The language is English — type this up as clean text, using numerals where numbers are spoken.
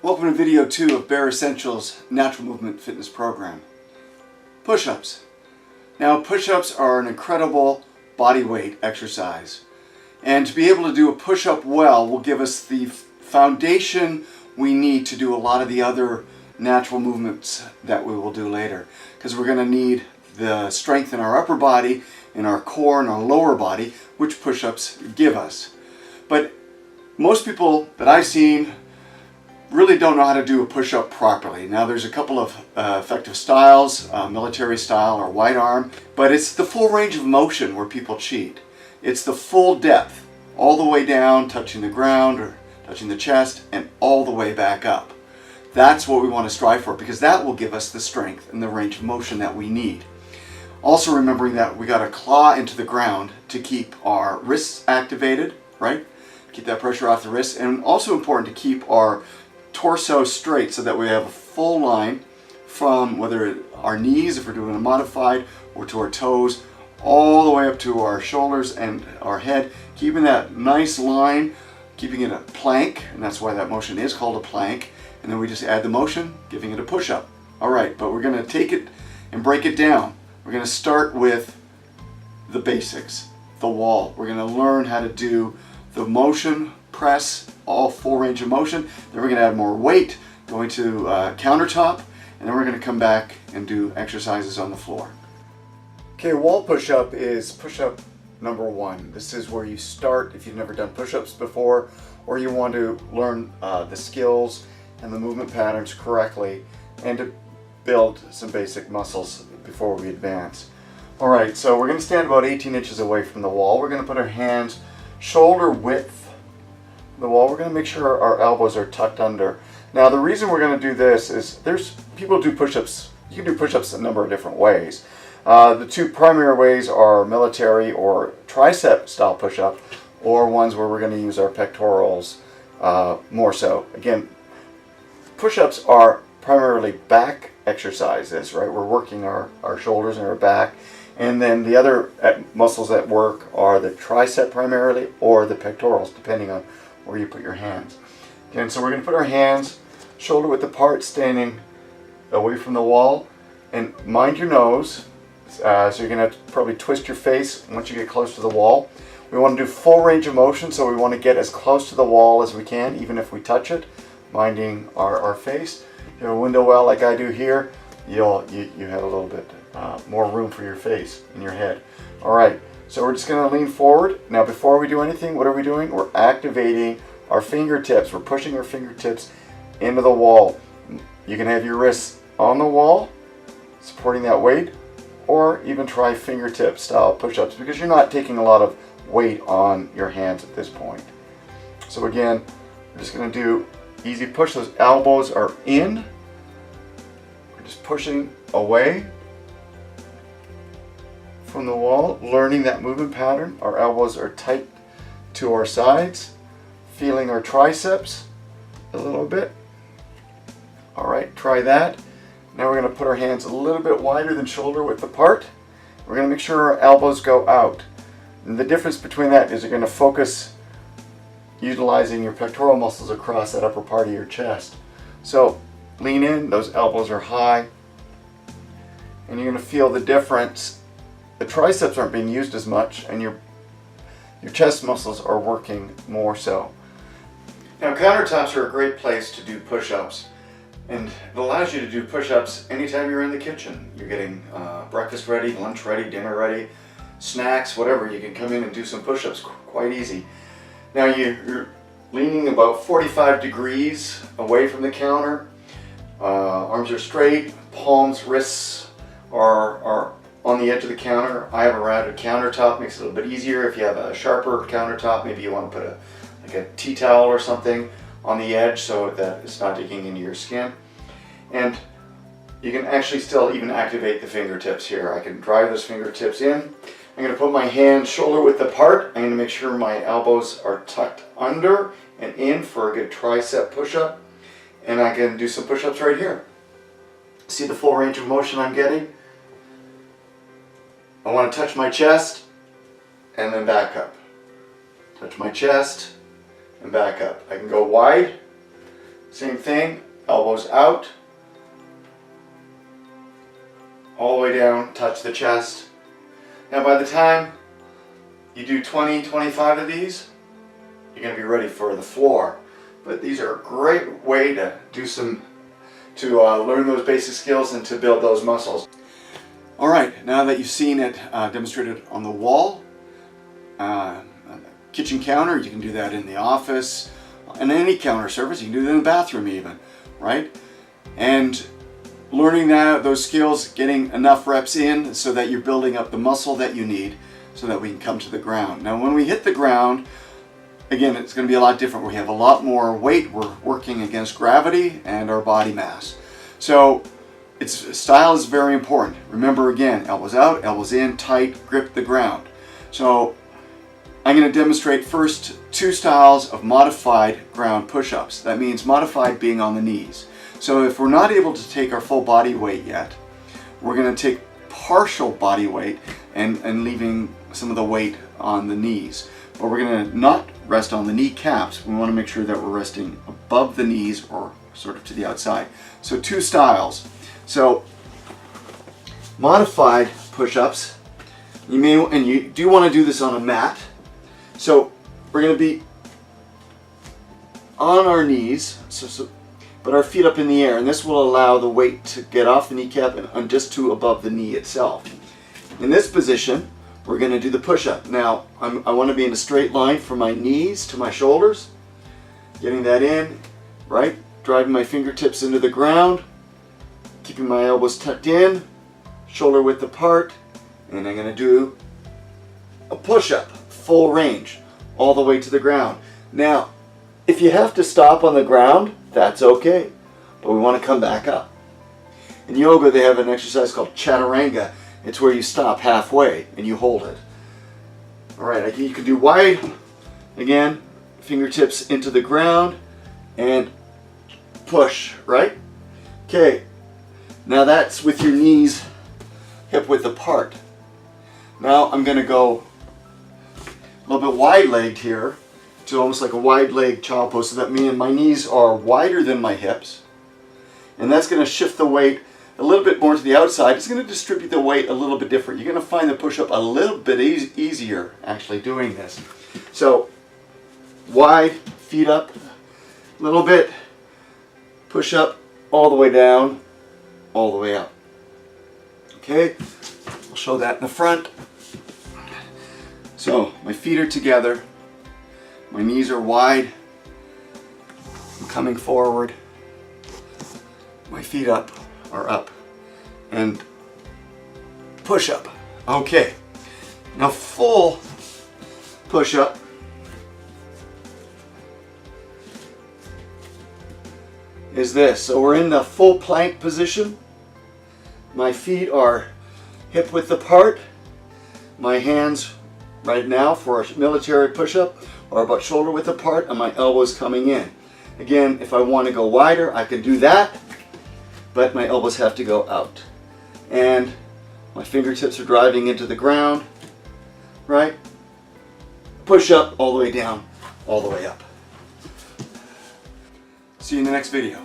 Welcome to video 2 of Bare Essentials Natural Movement Fitness Program. Push-ups. Now push-ups are an incredible body weight exercise. And to be able to do a push-up well will give us the foundation we need to do a lot of the other natural movements that we will do later. Because we're going to need the strength in our upper body, in our core, and our lower body, which push-ups give us. But most people that I've seen really don't know how to do a push-up properly. Now there's a couple of effective styles, military style or wide arm, but it's the full range of motion where people cheat. It's the full depth, all the way down, touching the ground or touching the chest, and all the way back up. That's what we want to strive for, because that will give us the strength and the range of motion that we need. Also remembering that we got to claw into the ground to keep our wrists activated, right? Keep that pressure off the wrists, and also important to keep our torso straight so that we have a full line from whether our knees, if we're doing a modified, or to our toes, all the way up to our shoulders and our head, keeping that nice line, keeping it a plank, and that's why that motion is called a plank. And then we just add the motion, giving it a push-up. All right, but we're going to take it and break it down. We're going to start with the basics, the wall. We're going to learn how to do the motion, press, all full range of motion. Then we're going to add more weight, going to countertop, and then we're going to come back and do exercises on the floor. Okay, wall push-up is push-up number 1. This is where you start if you've never done push-ups before, or you want to learn the skills and the movement patterns correctly, and to build some basic muscles before we advance. All right, so we're going to stand about 18 inches away from the wall. We're going to put our hands shoulder width the wall. We're going to make sure our elbows are tucked under. Now the reason we're going to do this is there's people do push-ups. You can do push-ups a number of different ways. The two primary ways are military or tricep style push-up, or ones where we're going to use our pectorals more so. Again, push-ups are primarily back exercises, right? We're working our shoulders and our back. And then the other muscles at work are the tricep primarily, or the pectorals, depending on where you put your hands. And so we're going to put our hands shoulder width apart, standing away from the wall, and mind your nose. So you're going to have to probably twist your face once you get close to the wall. We want to do full range of motion, so we want to get as close to the wall as we can, even if we touch it, minding our face. You have a window well like I do here, you have a little bit more room for your face and your head. All right. So we're just going to lean forward. Now before we do anything, what are we doing? We're activating our fingertips. We're pushing our fingertips into the wall. You can have your wrists on the wall, supporting that weight, or even try fingertip style push-ups, because you're not taking a lot of weight on your hands at this point. So again, we're just going to do easy push. Those elbows are in. We're just pushing away from the wall, learning that movement pattern. Our elbows are tight to our sides, feeling our triceps a little bit. All right, try that. Now we're going to put our hands a little bit wider than shoulder width apart. We're going to make sure our elbows go out. And the difference between that is you're going to focus utilizing your pectoral muscles across that upper part of your chest. So lean in, those elbows are high, and you're going to feel the difference. The triceps aren't being used as much, and your chest muscles are working more so. Now countertops are a great place to do push-ups, and it allows you to do push-ups anytime you're in the kitchen. You're getting breakfast ready, lunch ready, dinner ready, snacks, whatever. You can come in and do some push-ups quite easy. Now you're leaning about 45 degrees away from the counter. Arms are straight, palms, wrists are on the edge of the counter. I have a rounded countertop, makes it a little bit easier. If you have a sharper countertop, maybe you want to put like a tea towel or something on the edge so that it's not digging into your skin. And you can actually still even activate the fingertips here. I can drive those fingertips in. I'm going to put my hands shoulder width apart. I'm going to make sure my elbows are tucked under and in for a good tricep push-up. And I can do some push-ups right here. See the full range of motion I'm getting? I want to touch my chest and then back up. Touch my chest and back up. I can go wide Same thing, elbows out, all the way down, touch the chest. Now by the time you do 20, 25 of these, you're going to be ready for the floor. But these are a great way to learn those basic skills and to build those muscles. All right, now that you've seen it demonstrated on the wall, on the kitchen counter, you can do that in the office, and any counter surface, you can do it in the bathroom even, right? And learning those skills, getting enough reps in so that you're building up the muscle that you need so that we can come to the ground. Now when we hit the ground, again, it's going to be a lot different. We have a lot more weight. We're working against gravity and our body mass. So style is very important. Remember again, elbows out, elbows in, tight, grip the ground. So I'm going to demonstrate first 2 styles of modified ground push-ups. That means modified being on the knees. So if we're not able to take our full body weight yet, we're going to take partial body weight and leaving some of the weight on the knees. But we're going to not rest on the kneecaps. We want to make sure that we're resting above the knees or sort of to the outside. So 2 styles. So modified push-ups, you do want to do this on a mat. So we're going to be on our knees, but our feet up in the air, and this will allow the weight to get off the kneecap and just to above the knee itself. In this position, we're going to do the push-up. Now, I want to be in a straight line from my knees to my shoulders, getting that in, right? Driving my fingertips into the ground, keeping my elbows tucked in, shoulder width apart, and I'm going to do a push-up, full range, all the way to the ground. Now, if you have to stop on the ground, that's okay, but we want to come back up. In yoga, they have an exercise called chaturanga. It's where you stop halfway and you hold it. All right, you can do wide, again, fingertips into the ground and push, right? Okay, now that's with your knees hip width apart. Now I'm going to go a little bit wide-legged here to almost like a wide-legged child pose, so that my knees are wider than my hips. And that's going to shift the weight a little bit more to the outside. It's going to distribute the weight a little bit different. You're going to find the push-up a little bit easier actually doing this. So wide, feet up a little bit, push up all the way down, all the way up. Okay, I'll show that in the front. So my feet are together, my knees are wide, I'm coming forward, my feet are up, and push up. Okay, now full push up. Is this. So we're in the full plank position. My feet are hip width apart. My hands right now for a military push-up are about shoulder width apart and my elbows coming in. Again, if I want to go wider, I can do that, but my elbows have to go out. And my fingertips are driving into the ground, right? Push up all the way down, all the way up. See you in the next video.